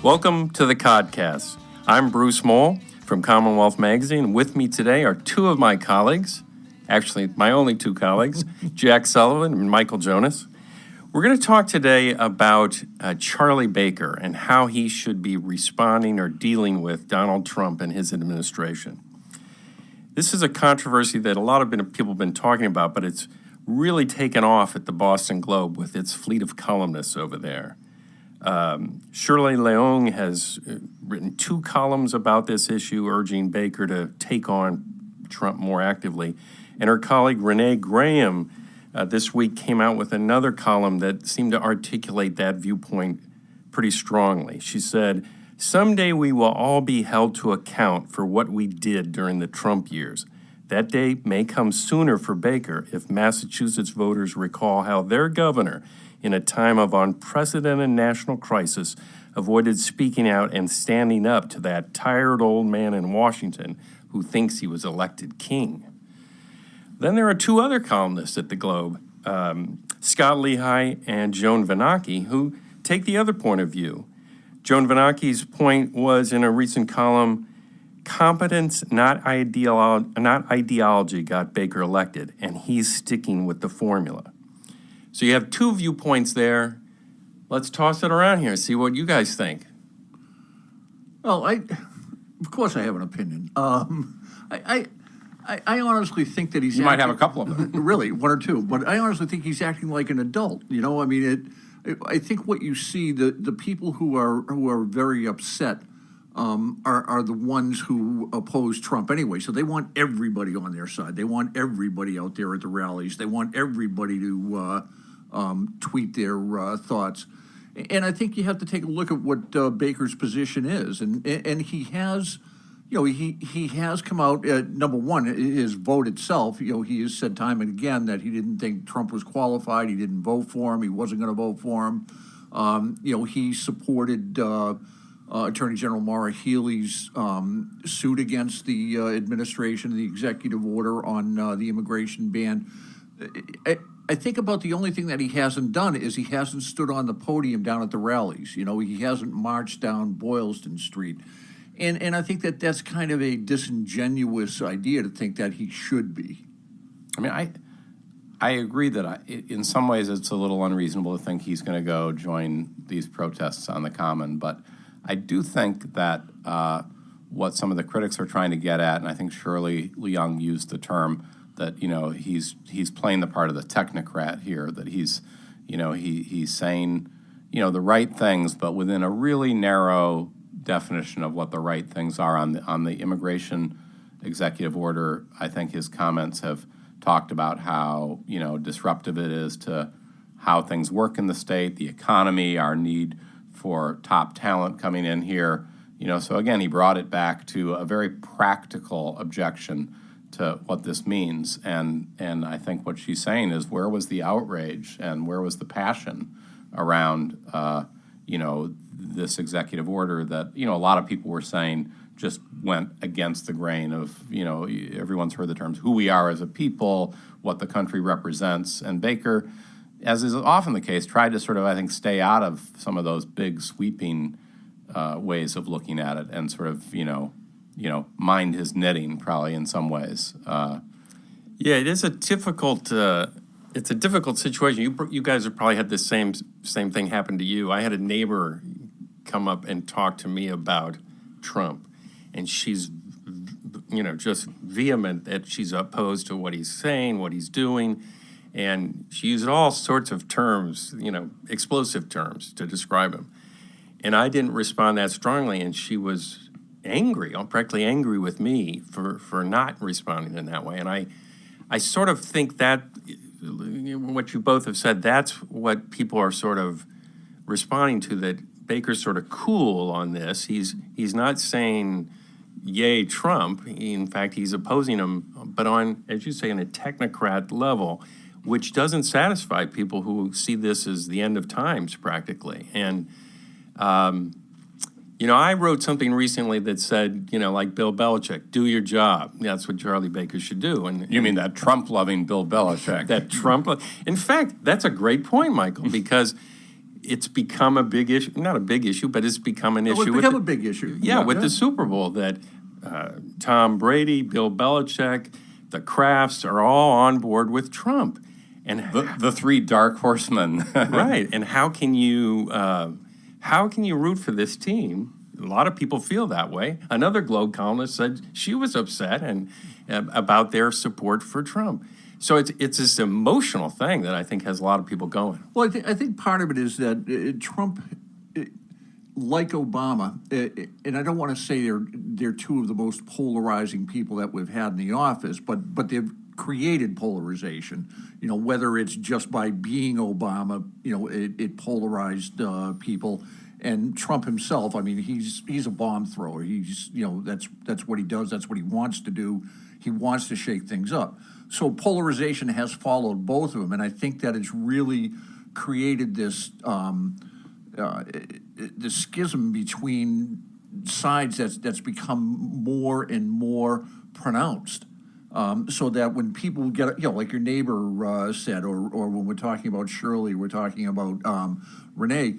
Welcome to the Codcast. I'm Bruce Moll from CommonWealth Magazine. With me today are two of my colleagues, actually my only two colleagues, Jack Sullivan and Michael Jonas. We're going to talk today about Charlie Baker and how he should be responding or dealing with Donald Trump and his administration. This is a controversy that a lot of people have been talking about, but it's really taken off at the Boston Globe with its fleet of columnists over there. Shirley Leung has written 2 columns about this issue, urging Baker to take on Trump more actively. And her colleague Renee Graham this week came out with another column that seemed to articulate that viewpoint pretty strongly. She said, "Someday we will all be held to account for what we did during the Trump years. That day may come sooner for Baker if Massachusetts voters recall how their governor, in a time of unprecedented national crisis, avoided speaking out and standing up to that tired old man in Washington who thinks he was elected king." Then there are 2 other columnists at the Globe, Scott Lehigh and Joan Venaki, who take the other point of view. Joan Venaki's point was in a recent column, competence, not ideology, got Baker elected, and he's sticking with the formula. So you have 2 viewpoints there. Let's toss it around here, see what you guys think. Well, of course I have an opinion. I honestly think that he's... You might have a couple of them. Really, 1 or 2. But I honestly think he's acting like an adult. You know, I mean, I think what you see, the people who are very upset are the ones who oppose Trump anyway. So they want everybody on their side. They want everybody out there at the rallies. They want everybody to tweet their thoughts. And I think you have to take a look at what Baker's position is. And he has, you know, he has come out, number one, his vote itself, you know, he has said time and again that he didn't think Trump was qualified. He didn't vote for him. He wasn't going to vote for him. You know, he supported Attorney General Maura Healey's suit against the administration, the executive order on the immigration ban. I think about the only thing that he hasn't done is he hasn't stood on the podium down at the rallies. You know, he hasn't marched down Boylston Street. And I think that that's kind of a disingenuous idea to think that he should be. I mean, I agree that in some ways it's a little unreasonable to think he's going to go join these protests on the Common, but I do think that what some of the critics are trying to get at, and I think Shirley Leung used the term that, you know, he's playing the part of the technocrat here, that he's saying, you know, the right things, but within a really narrow definition of what the right things are on the immigration executive order. I think his comments have talked about how, you know, disruptive it is to how things work in the state, the economy, our need for top talent coming in here. You know, so again, he brought it back to a very practical objection to what this means. And I think what she's saying is, where was the outrage and where was the passion around, you know, this executive order that, you know, a lot of people were saying just went against the grain of, you know, everyone's heard the terms, who we are as a people, what the country represents. And Baker, as is often the case, tried to sort of, I think, stay out of some of those big sweeping ways of looking at it and sort of, you know, mind his knitting probably in some ways. Yeah, it is a difficult. It's a difficult situation. You guys have probably had the same thing happen to you. I had a neighbor come up and talk to me about Trump, and she's, you know, just vehement that she's opposed to what he's saying, what he's doing, and she used all sorts of terms, you know, explosive terms to describe him. And I didn't respond that strongly, and she was angry, practically angry with me for not responding in that way. And I sort of think that what you both have said, that's what people are sort of responding to, that Baker's sort of cool on this. He's not saying, yay, Trump. In fact, he's opposing him, but on, as you say, on a technocrat level, which doesn't satisfy people who see this as the end of times, practically. And, you know, I wrote something recently that said, you know, like Bill Belichick, do your job. That's what Charlie Baker should do. And you mean that Trump-loving Bill Belichick? That Trump. In fact, that's a great point, Michael, because it's become a big issue, not a big issue, but it's become an issue. It's become a big issue. With the Super Bowl, that Tom Brady, Bill Belichick, the Krafts are all on board with Trump. And The three dark horsemen. right. And how can you root for this team? A lot of people feel that way. Another Globe columnist said she was upset and about their support for Trump. So it's this emotional thing that I think has a lot of people going. Well, I think part of it is that Trump, like Obama, and I don't want to say they're two of the most polarizing people that we've had in the office, but they've created polarization. Whether it's just by being Obama, it polarized people. And Trump himself, I mean, he's a bomb thrower. He's that's what he does. That's what he wants to do. He wants to shake things up. So polarization has followed both of them, and I think that it's really created this the schism between sides that's become more and more pronounced. So that when people get, like your neighbor said, or when we're talking about Shirley, we're talking about Renee,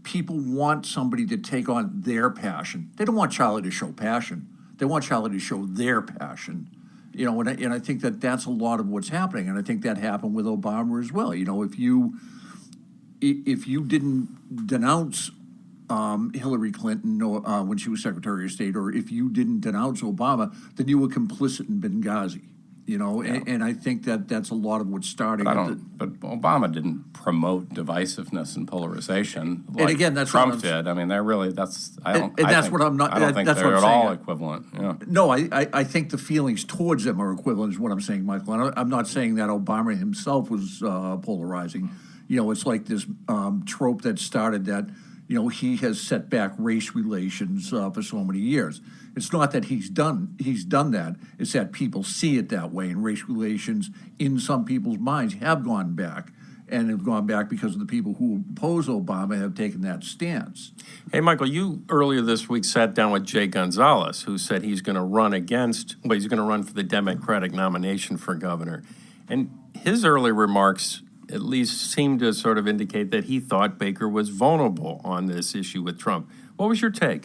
people want somebody to take on their passion. They don't want Charlie to show passion. They want Charlie to show their passion. And I think that's a lot of what's happening. And I think that happened with Obama as well. If you didn't denounce Hillary Clinton when she was Secretary of State, or if you didn't denounce Obama, then you were complicit in Benghazi. And I think that's a lot of what's starting. But Obama didn't promote divisiveness and polarization like and again, that's Trump did. I mean, they're really I don't think they're at all equivalent. Yeah. No, I think the feelings towards them are equivalent, is what I'm saying, Michael. And I'm not saying that Obama himself was polarizing. It's like this trope that started that he has set back race relations for so many years. It's not that he's done that. It's that people see it that way, and race relations in some people's minds have gone back, and have gone back because of the people who oppose Obama have taken that stance. Hey, Michael, you earlier this week sat down with Jay Gonzalez, who said he's going to run for the Democratic nomination for governor. And his early remarks at least seemed to sort of indicate that he thought Baker was vulnerable on this issue with Trump. What was your take?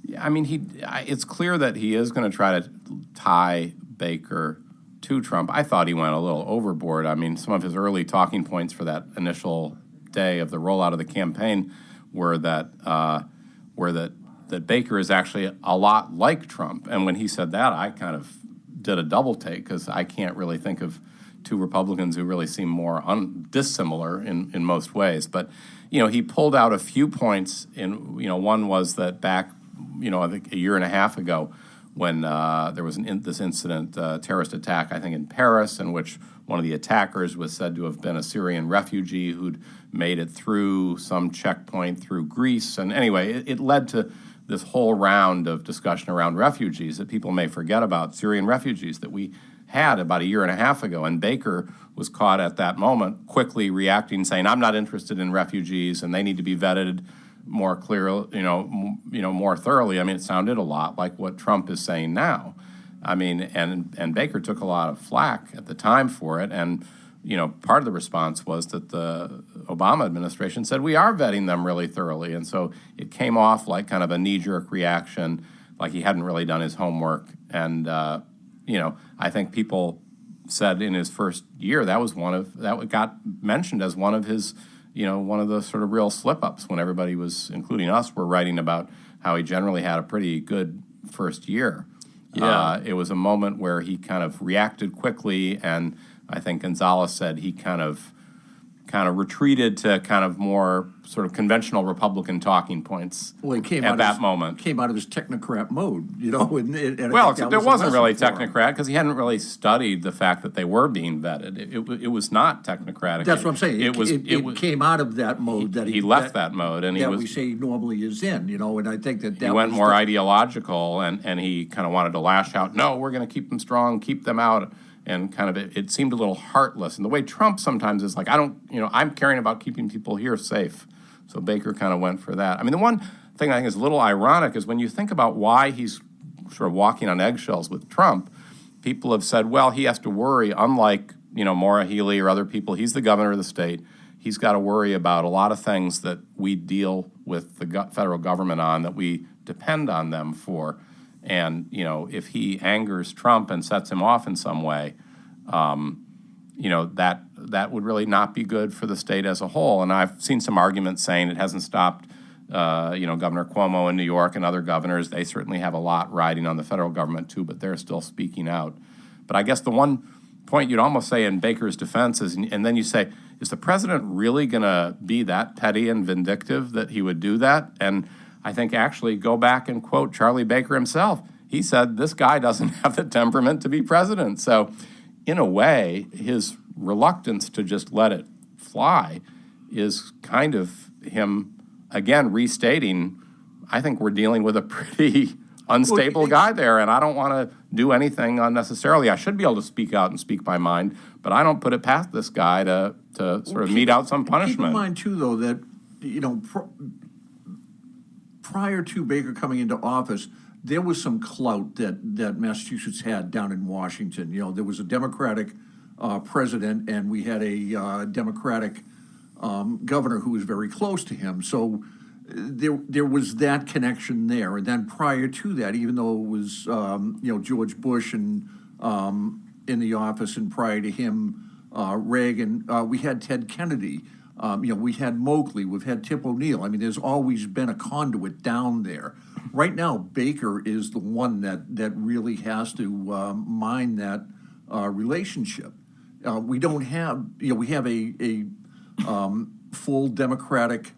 Yeah, I mean, it's clear that he is going to try to tie Baker to Trump. I thought he went a little overboard. I mean, some of his early talking points for that initial day of the rollout of the campaign were that Baker is actually a lot like Trump. And when he said that, I kind of did a double take, because I can't really think of two Republicans who really seem more dissimilar in most ways. But, he pulled out a few points. One was that back, I think a year and a half ago, when there was this incident, terrorist attack, I think in Paris, in which one of the attackers was said to have been a Syrian refugee who'd made it through some checkpoint through Greece. And anyway, it led to this whole round of discussion around refugees that people may forget about, Syrian refugees that we had about a year and a half ago. And Baker was caught at that moment quickly reacting, saying, I'm not interested in refugees, and they need to be vetted more clearly, more thoroughly. I mean, it sounded a lot like what Trump is saying now. I mean, and Baker took a lot of flack at the time for it. And, part of the response was that the Obama administration said, we are vetting them really thoroughly. And so it came off like kind of a knee-jerk reaction, like he hadn't really done his homework. And, I think people said in his first year that got mentioned as one of his, one of the sort of real slip-ups when everybody was, including us, were writing about how he generally had a pretty good first year. Yeah. It was a moment where he kind of reacted quickly, and I think Gonzalez said he kind of retreated to kind of more sort of conventional Republican talking points at that moment. Came out of his technocrat mode, And well, except it wasn't really technocrat, because he hadn't really studied the fact that they were being vetted. It was not technocratic. That's what I'm saying. It came out of that mode that he left that mode, and we say he normally is in, And I think that he went more ideological, and he kind of wanted to lash out. No, we're going to keep them strong, keep them out. And kind of it seemed a little heartless. And the way Trump sometimes is like, I'm caring about keeping people here safe. So Baker kind of went for that. I mean, the one thing I think is a little ironic is when you think about why he's sort of walking on eggshells with Trump, people have said, well, he has to worry, unlike, Maura Healey or other people. He's the governor of the state. he's got to worry about a lot of things that we deal with the federal government on, that we depend on them for. And, if he angers Trump and sets him off in some way, that would really not be good for the state as a whole. And I've seen some arguments saying it hasn't stopped, Governor Cuomo in New York and other governors. They certainly have a lot riding on the federal government too, but they're still speaking out. But I guess the one point you'd almost say in Baker's defense is, and then you say, is the president really going to be that petty and vindictive that he would do that? And I think actually go back and quote Charlie Baker himself. He said, this guy doesn't have the temperament to be president. So in a way, his reluctance to just let it fly is kind of him, again, restating, I think we're dealing with a pretty unstable guy there, and I don't want to do anything unnecessarily. I should be able to speak out and speak my mind, but I don't put it past this guy to sort of mete out some punishment. Keep in mind, too, though, that, prior to Baker coming into office, there was some clout that Massachusetts had down in Washington. There was a Democratic president, and we had a Democratic governor who was very close to him. So there was that connection there. And then prior to that, even though it was George Bush and in the office, and prior to him Reagan, we had Ted Kennedy. We had Moakley, we've had Tip O'Neill. I mean, there's always been a conduit down there. Right now, Baker is the one that really has to mine that relationship. We don't have, we have a full Democratic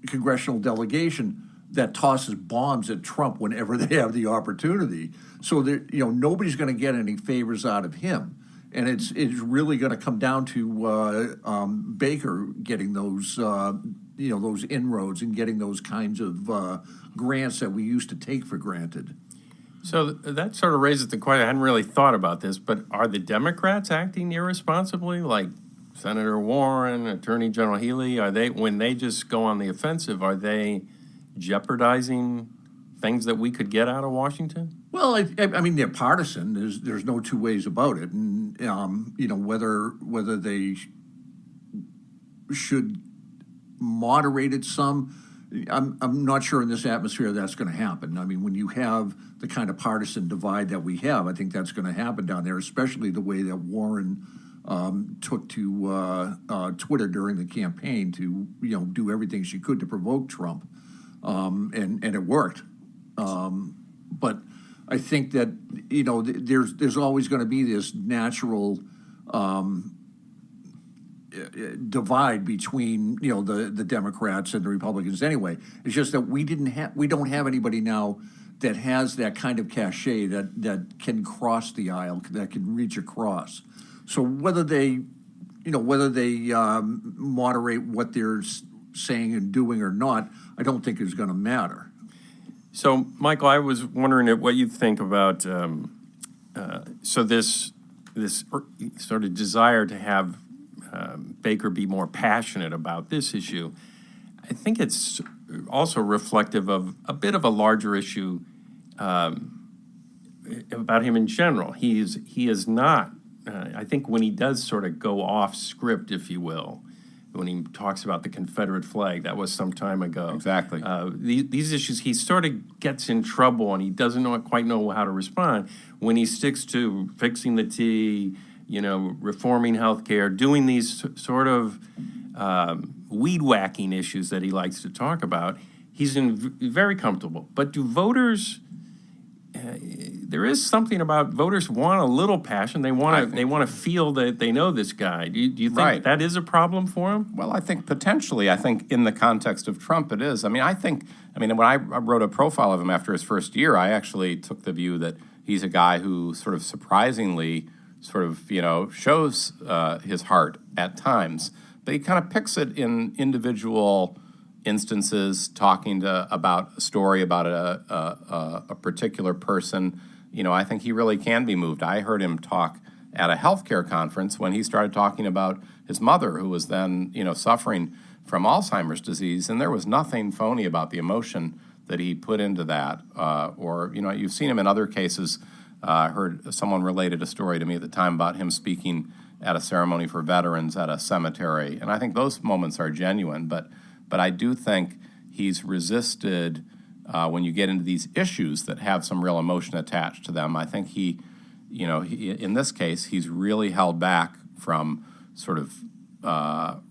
congressional delegation that tosses bombs at Trump whenever they have the opportunity. So nobody's going to get any favors out of him. And it's really going to come down to Baker getting those those inroads and getting those kinds of grants that we used to take for granted. So that sort of raises the question. I hadn't really thought about this, but are the Democrats acting irresponsibly, like Senator Warren, Attorney General Healy? Are they, when they just go on the offensive, are they jeopardizing things that we could get out of Washington? Well, I mean, they're partisan. There's no two ways about it, and whether they should moderate it some, I'm not sure in this atmosphere that's going to happen. I mean, when you have the kind of partisan divide that we have, I think that's going to happen down there, especially the way that Warren took to Twitter during the campaign to do everything she could to provoke Trump, and it worked. But I think that there's always going to be this natural divide between the Democrats and the Republicans. Anyway, it's just that we don't have anybody now that has that kind of cachet that can cross the aisle, that can reach across. So whether they moderate what they're saying and doing or not, I don't think is going to matter. So, Michael, I was wondering what you think about this sort of desire to have Baker be more passionate about this issue. I think it's also reflective of a bit of a larger issue about him in general. He is not. I think when he does sort of go off script, if you will, when he talks about the Confederate flag, that was some time ago. Exactly. These issues, he sort of gets in trouble, and he doesn't quite know how to respond when he sticks to fixing the T, reforming healthcare, doing these sort of weed whacking issues that he likes to talk about. He's very comfortable. But do voters? There is something about voters want a little passion. They want to feel that they know this guy. Do you think that is a problem for him? Well, I think potentially. I think in the context of Trump, it is. I mean, when I wrote a profile of him after his first year, I actually took the view that he's a guy who sort of surprisingly shows his heart at times, but he kind of picks it in individual instances, talking about a story about a particular person. I think he really can be moved. I heard him talk at a healthcare conference when he started talking about his mother, who was then, suffering from Alzheimer's disease, and there was nothing phony about the emotion that he put into that. You've seen him in other cases. I heard someone related a story to me at the time about him speaking at a ceremony for veterans at a cemetery. And I think those moments are genuine. But I do think he's resisted when you get into these issues that have some real emotion attached to them. I think he, in this case, he's really held back from sort of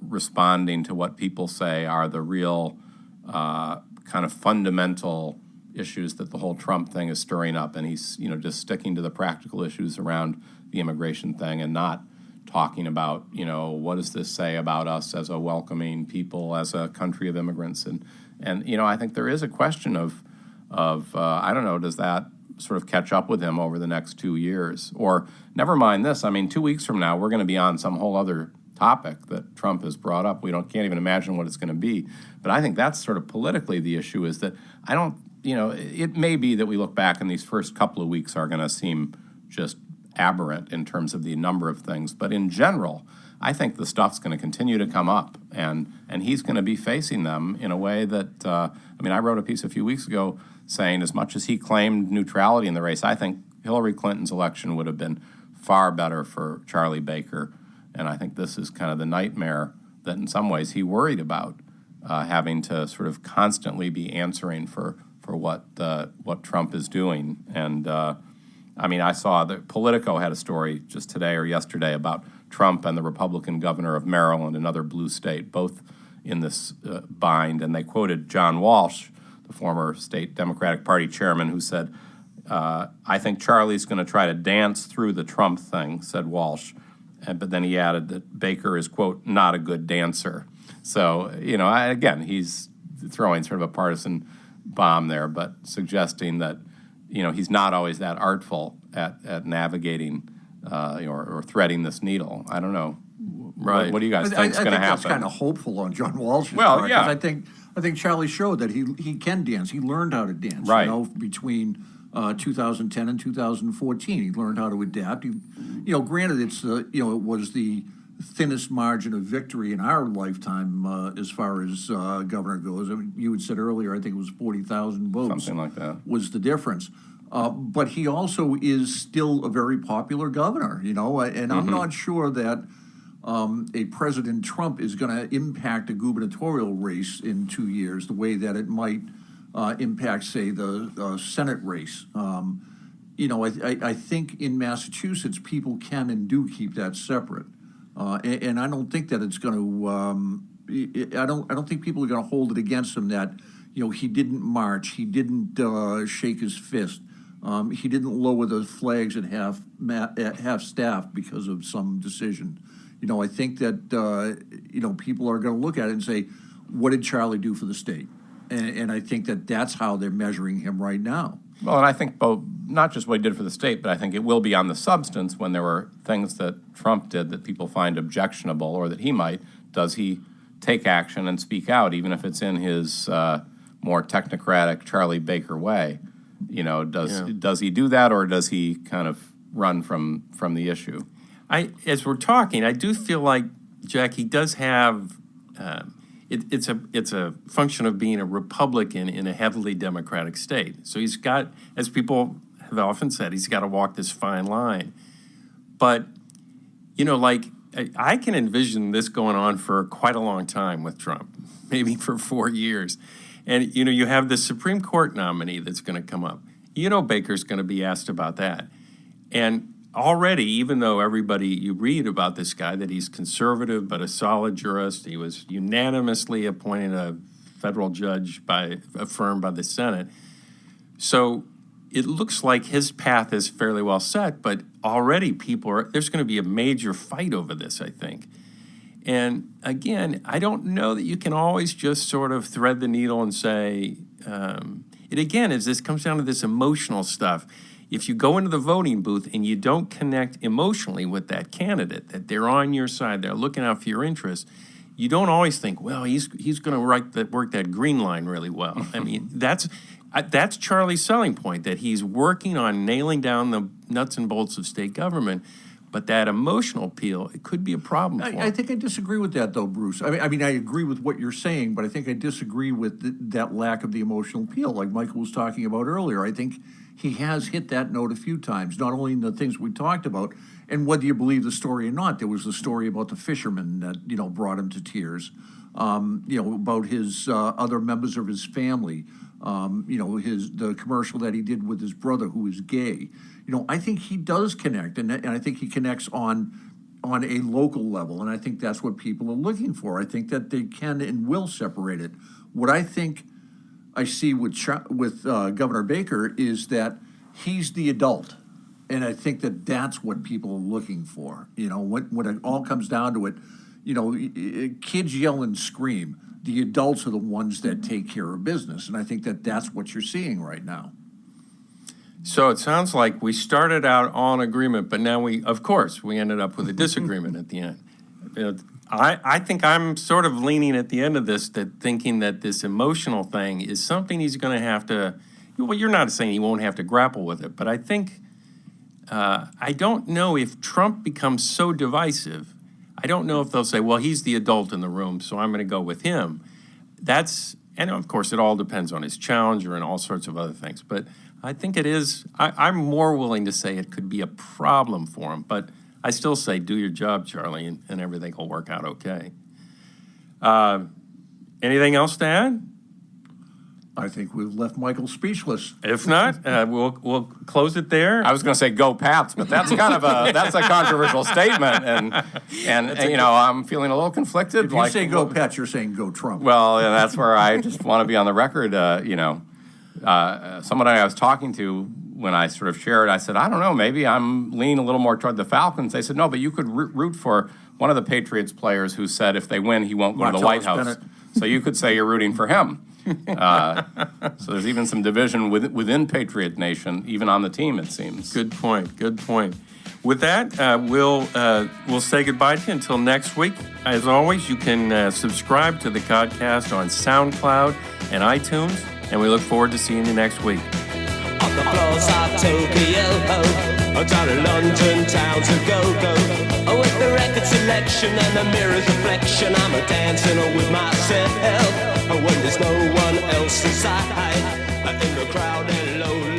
responding to what people say are the real kind of fundamental issues that the whole Trump thing is stirring up, and he's just sticking to the practical issues around the immigration thing and not talking about what does this say about us as a welcoming people, as a country of immigrants, and I think there is a question of I don't know, does that sort of catch up with him over the next 2 years, or never mind this. I mean, 2 weeks from now we're going to be on some whole other topic that Trump has brought up. Can't even imagine what it's going to be. But I think that's sort of politically the issue is that I don't, it may be that we look back and these first couple of weeks are going to seem just aberrant in terms of the number of things. But in general, I think the stuff's going to continue to come up, and he's going to be facing them in a way that, I wrote a piece a few weeks ago saying as much as he claimed neutrality in the race, I think Hillary Clinton's election would have been far better for Charlie Baker. And I think this is kind of the nightmare that in some ways he worried about, having to sort of constantly be answering for what Trump is doing. And I saw that Politico had a story just today or yesterday about Trump and the Republican governor of Maryland, another blue state, both in this bind. And they quoted John Walsh, the former state Democratic Party chairman, who said, I think Charlie's going to try to dance through the Trump thing, said Walsh. But then he added that Baker is, quote, not a good dancer. So, again, he's throwing sort of a partisan bomb there, but suggesting that, he's not always that artful at navigating or threading this needle. I don't know. Right. What do you guys think is going to happen? That's kind of hopeful on John Walsh's Well, part, yeah. 'cause I think Charlie showed that he can dance. He learned how to dance. Right. Between 2010 and 2014, he learned how to adapt. Granted, it was the thinnest margin of victory in our lifetime as far as governor goes. I mean, you had said earlier, I think it was 40,000 votes. Something like that was the difference. But he also is still a very popular governor. And I'm not sure that a President Trump is going to impact a gubernatorial race in 2 years the way that it might impact, say, the Senate race. I think in Massachusetts, people can and do keep that separate. And I don't think that it's going to, I don't think people are going to hold it against him that, he didn't march, he didn't shake his fist, he didn't lower the flags at half staff because of some decision. I think that, people are going to look at it and say, what did Charlie do for the state? And I think that that's how they're measuring him right now. Well, and I think both, not just what he did for the state, but I think it will be on the substance when there were things that Trump did that people find objectionable or that he might. Does he take action and speak out, even if it's in his more technocratic Charlie Baker way? Does he do that, or does he kind of run from the issue? As we're talking, I do feel like, Jack, he does have... It's a function of being a Republican in a heavily Democratic state. So he's got, as people have often said, he's got to walk this fine line. But, I can envision this going on for quite a long time with Trump, maybe for 4 years. And, you have the Supreme Court nominee that's going to come up. Baker's going to be asked about that. And already, even though you read about this guy, that he's conservative but a solid jurist, he was unanimously appointed a federal judge affirmed by the Senate. So it looks like his path is fairly well set, but already there's going to be a major fight over this, I think. And again, I don't know that you can always just sort of thread the needle and say, this comes down to this emotional stuff. If you go into the voting booth and you don't connect emotionally with that candidate, that they're on your side, they're looking out for your interests, you don't always think, well, he's going to work that green line really well. I mean, that's Charlie's selling point, that he's working on nailing down the nuts and bolts of state government. But that emotional appeal, it could be a problem for him. I think I disagree with that, though, Bruce. I mean, I agree with what you're saying, but I think I disagree with that lack of the emotional appeal, like Michael was talking about earlier. I think he has hit that note a few times, not only in the things we talked about, and whether you believe the story or not. There was the story about the fisherman that, brought him to tears, about his other members of his family, the commercial that he did with his brother who is gay. I think he does connect, and I think he connects on a local level, and I think that's what people are looking for. I think that they can and will separate it. What I think I see with Governor Baker is that he's the adult, and I think that that's what people are looking for. When it all comes down to it, kids yell and scream. The adults are the ones that take care of business, and I think that that's what you're seeing right now. So it sounds like we started out on agreement, but now we ended up with a disagreement at the end. I think I'm sort of leaning at the end of this, thinking that this emotional thing is something he's going to have to, well, you're not saying he won't have to grapple with it, but I think, I don't know if Trump becomes so divisive, I don't know if they'll say, well, he's the adult in the room, so I'm going to go with him. And of course, it all depends on his challenger and all sorts of other things, but I think it is, I'm more willing to say it could be a problem for him, but I still say do your job, Charlie, and everything will work out okay. Anything else to add? I think we've left Michael speechless. If not, we'll close it there. I was going to say go Pats, but that's kind of that's a controversial statement, and I'm feeling a little conflicted. If you say go Pats, you're saying go Trump. Well, yeah, that's where I just want to be on the record. Someone I was talking to when I sort of shared, I said, I don't know, maybe I'm leaning a little more toward the Falcons. They said, no, but you could root for one of the Patriots players who said if they win, he won't go to the White House. Bennett. So you could say you're rooting for him. So there's even some division within Patriot Nation, even on the team, it seems. Good point. With that, we'll say goodbye to you until next week. As always, you can subscribe to the Codcast on SoundCloud and iTunes, and we look forward to seeing you next week. On the floors of Tokyo, down in London town to go. With the record selection and the mirror's reflection, I'm a dancing with myself. When there's no one else inside, in the crowded low